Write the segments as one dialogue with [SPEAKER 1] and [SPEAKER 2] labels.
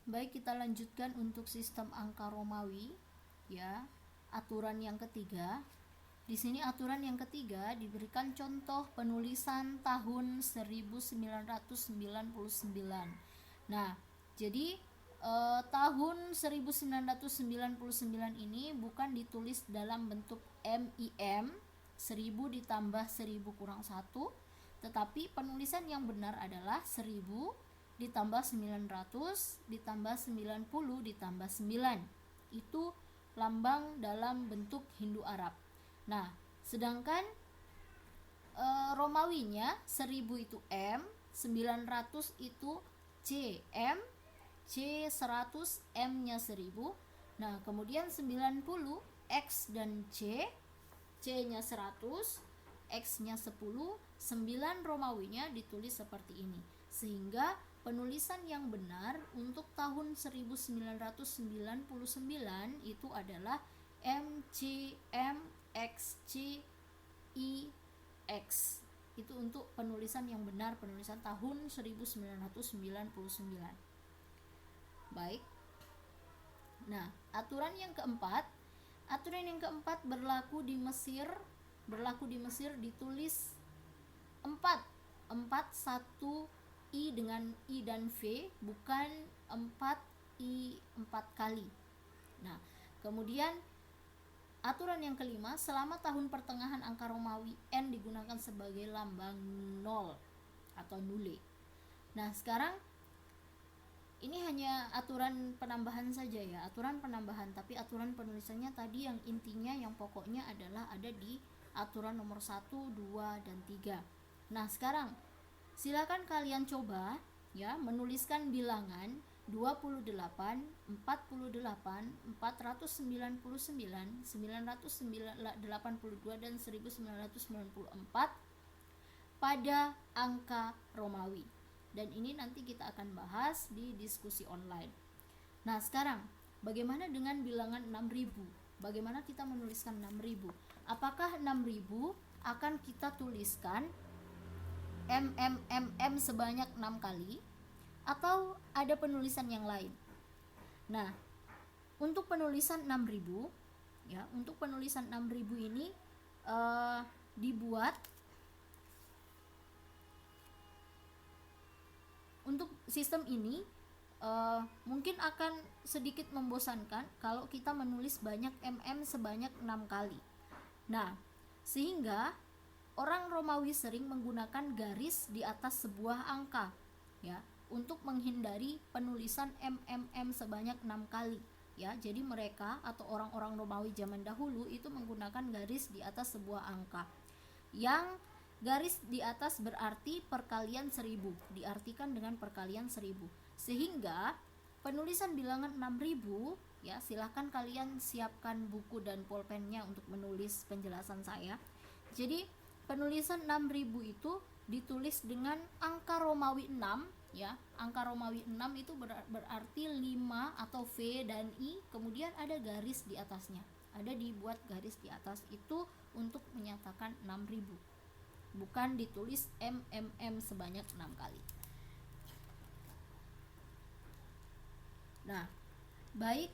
[SPEAKER 1] Baik, kita lanjutkan untuk sistem angka Romawi ya. Aturan yang ketiga. Di sini aturan yang ketiga diberikan contoh penulisan tahun 1999. Nah, jadi tahun 1999 ini bukan ditulis dalam bentuk MIM 1000 ditambah 1000 kurang 1, tetapi penulisan yang benar adalah 1000 ditambah 900 ditambah 90 ditambah 9. Itu lambang dalam bentuk Hindu Arab. Nah, sedangkan Romawinya 1000 itu M, 900 itu C, M, C 100, M-nya 1000. Nah, kemudian 90 X dan C, C-nya 100, X-nya 10, 9 Romawinya ditulis seperti ini. Sehingga penulisan yang benar untuk tahun 1999 itu adalah MCMXCIX. Itu untuk penulisan yang benar, penulisan tahun 1999. Baik. Nah, aturan yang keempat berlaku di Mesir. Ditulis 4 1 I dengan I dan V, bukan 4 I 4 kali. Nah, kemudian aturan yang kelima, selama tahun pertengahan angka Romawi N digunakan sebagai lambang 0 atau nule. Nah, sekarang ini hanya aturan penambahan saja ya, tapi aturan penulisannya tadi yang intinya, yang pokoknya adalah ada di aturan nomor 1, 2, dan 3. Nah, sekarang silakan kalian coba ya menuliskan bilangan 28, 48, 499, 982 dan 1994 pada angka Romawi. Dan ini nanti kita akan bahas di diskusi online. Nah, sekarang bagaimana dengan bilangan 6000? Bagaimana kita menuliskan 6000? Apakah 6000 akan kita tuliskan sebanyak 6 kali atau ada penulisan yang lain? Nah, untuk penulisan 6000 ya, ini dibuat untuk sistem ini mungkin akan sedikit membosankan kalau kita menulis banyak sebanyak 6 kali. Nah, sehingga orang Romawi sering menggunakan garis di atas sebuah angka ya, untuk menghindari penulisan sebanyak 6 kali ya. Jadi mereka atau orang-orang Romawi zaman dahulu itu menggunakan garis di atas sebuah angka. Yang garis di atas berarti perkalian 1000, diartikan dengan perkalian 1000. Sehingga penulisan bilangan 6000 ya, silahkan kalian siapkan buku dan pulpennya untuk menulis penjelasan saya. Jadi penulisan 6000 itu ditulis dengan angka Romawi 6 ya. Angka Romawi 6 itu berarti 5 atau V dan I, kemudian ada garis di atasnya. Ada dibuat garis di atas itu untuk menyatakan 6000. Bukan ditulis sebanyak 6 kali. Nah, baik,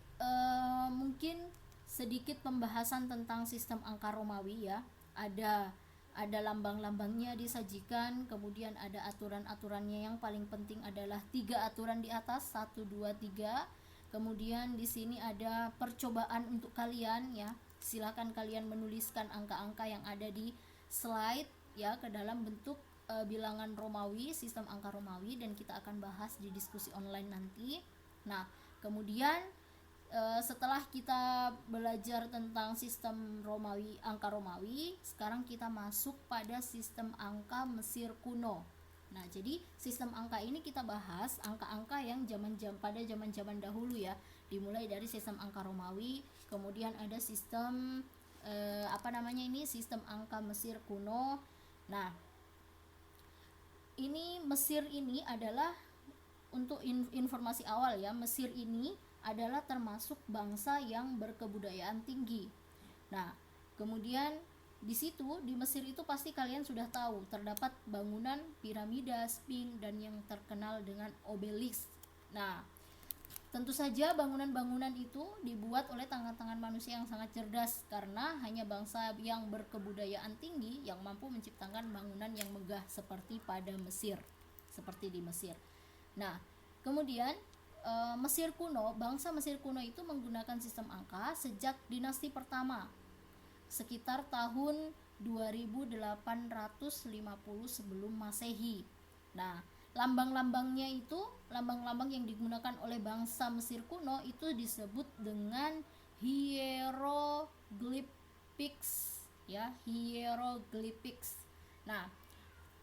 [SPEAKER 1] mungkin sedikit pembahasan tentang sistem angka Romawi ya. Ada lambang-lambangnya disajikan, kemudian ada aturan-aturannya. Yang paling penting adalah 3 aturan di atas, 1, 2, 3. Kemudian di sini ada percobaan untuk kalian ya. Silakan kalian menuliskan angka-angka yang ada di slide ya ke dalam bentuk bilangan Romawi, sistem angka Romawi, dan kita akan bahas di diskusi online nanti. Nah, kemudian setelah kita belajar tentang sistem Romawi, angka Romawi, sekarang kita masuk pada sistem angka Mesir kuno. Nah, jadi sistem angka ini kita bahas angka-angka yang pada zaman-zaman dahulu ya. Dimulai dari sistem angka Romawi, kemudian ada sistem sistem angka Mesir kuno. Nah, ini Mesir ini adalah untuk informasi awal ya, Mesir ini adalah termasuk bangsa yang berkebudayaan tinggi. Nah, kemudian di situ di Mesir itu pasti kalian sudah tahu terdapat bangunan piramida, Sphinx, dan yang terkenal dengan obelisk. Nah, Tentu saja bangunan-bangunan itu dibuat oleh tangan-tangan manusia yang sangat cerdas, karena hanya bangsa yang berkebudayaan tinggi yang mampu menciptakan bangunan yang megah seperti pada Mesir, seperti di Mesir. Nah, kemudian Mesir kuno, bangsa Mesir kuno itu menggunakan sistem angka sejak dinasti pertama, sekitar tahun 2850 sebelum Masehi. Nah, lambang-lambangnya itu, lambang-lambang yang digunakan oleh bangsa Mesir kuno itu disebut dengan hieroglyphics, ya, hieroglyphics. Nah,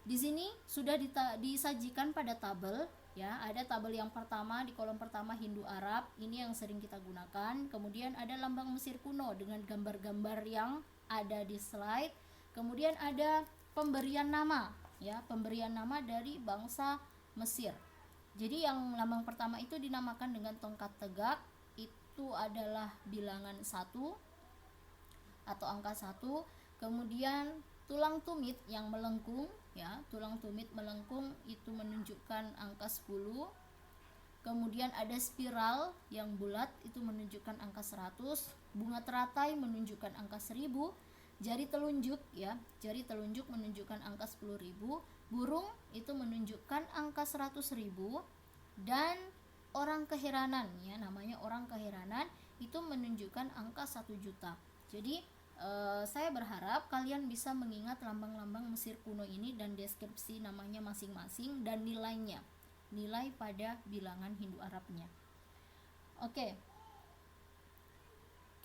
[SPEAKER 1] di sini sudah disajikan pada tabel, ya. Ada tabel yang pertama di kolom pertama Hindu Arab, ini yang sering kita gunakan. Kemudian ada lambang Mesir kuno dengan gambar-gambar yang ada di slide. Kemudian ada pemberian nama, ya, pemberian nama dari bangsa Mesir. Jadi yang lambang pertama itu dinamakan dengan tongkat tegak, itu adalah bilangan 1 atau angka 1. Kemudian tulang tumit yang melengkung, ya, tulang tumit melengkung itu menunjukkan angka 10. Kemudian ada spiral yang bulat itu menunjukkan angka 100, bunga teratai menunjukkan angka 1000, jari telunjuk, ya, jari telunjuk menunjukkan angka 10.000, burung itu menunjukkan angka 100.000, dan orang keheranan, ya, namanya orang keheranan itu menunjukkan angka 1 juta. Jadi saya berharap kalian bisa mengingat lambang-lambang Mesir kuno ini dan deskripsi namanya masing-masing dan nilainya, nilai pada bilangan Hindu Arabnya. Oke,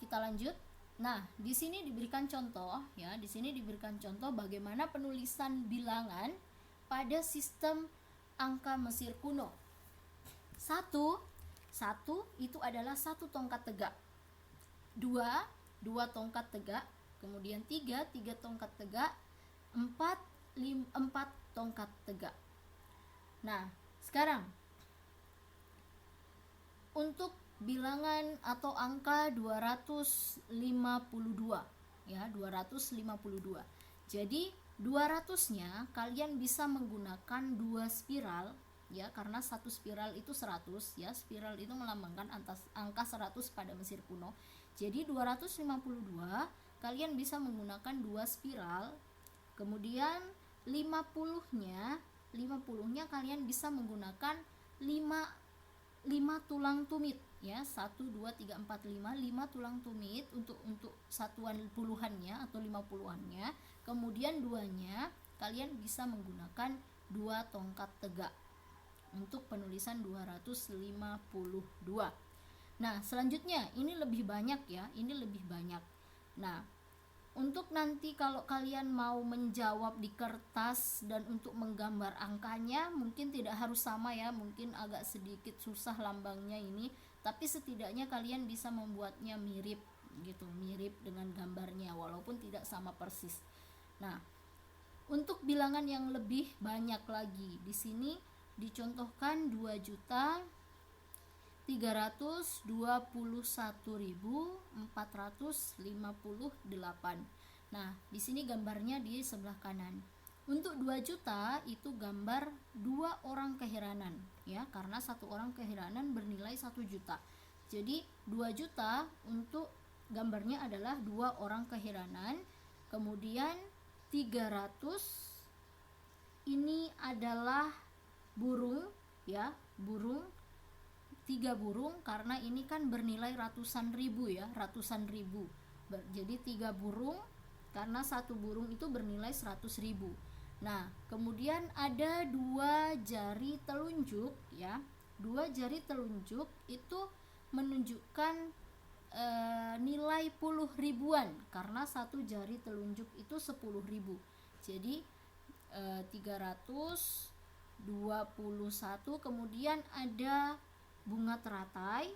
[SPEAKER 1] kita lanjut. Nah, di sini diberikan contoh, ya, di sini diberikan contoh bagaimana penulisan bilangan pada sistem angka Mesir kuno. 1 itu adalah 1 tongkat tegak. 2 tongkat tegak. Kemudian 3 tongkat tegak. 4 tongkat tegak. Nah, sekarang untuk bilangan atau angka 252, ya, 252. Jadi 200-nya kalian bisa menggunakan 2 spiral, ya, karena 1 spiral itu 100, ya. Spiral itu melambangkan angka 100 pada Mesir kuno. Jadi 252 kalian bisa menggunakan 2 spiral. Kemudian 50-nya kalian bisa menggunakan 5 tulang tumit, ya. 1 2 3 4 5 tulang tumit untuk satuan puluhannya atau 50-annya. Kemudian 2-nya kalian bisa menggunakan 2 tongkat tegak untuk penulisan 252. Nah, selanjutnya ini lebih banyak, ya, ini lebih banyak. Nah, untuk nanti kalau kalian mau menjawab di kertas dan untuk menggambar angkanya mungkin tidak harus sama, ya, mungkin agak sedikit susah lambangnya ini, tapi setidaknya kalian bisa membuatnya mirip gitu, mirip dengan gambarnya walaupun tidak sama persis. Nah, untuk bilangan yang lebih banyak lagi di sini dicontohkan 2.321.458. Nah, di sini gambarnya di sebelah kanan. Untuk 2 juta itu gambar 2 orang keheranan, ya, karena 1 orang keheranan bernilai 1 juta. Jadi 2 juta untuk gambarnya adalah 2 orang keheranan. Kemudian 300 ini adalah burung, ya, burung, 3 burung karena ini kan bernilai ratusan ribu, ya, ratusan ribu. Jadi 3 burung karena 1 burung itu bernilai 100.000. Nah, kemudian ada 2 jari telunjuk, ya. 2 jari telunjuk itu menunjukkan nilai puluh ribuan karena 1 jari telunjuk itu 10.000. Jadi 321. Kemudian ada bunga teratai.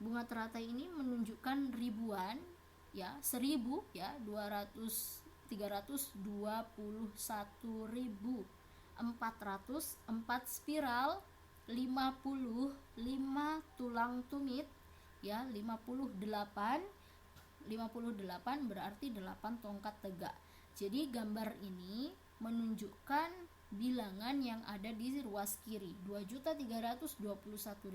[SPEAKER 1] Bunga teratai ini menunjukkan ribuan, ya, 1000, ya, 321.400, 4 spiral, 55 tulang tumit, ya, 58 berarti 8 tongkat tegak. Jadi gambar ini menunjukkan bilangan yang ada di ruas kiri, 2.321.000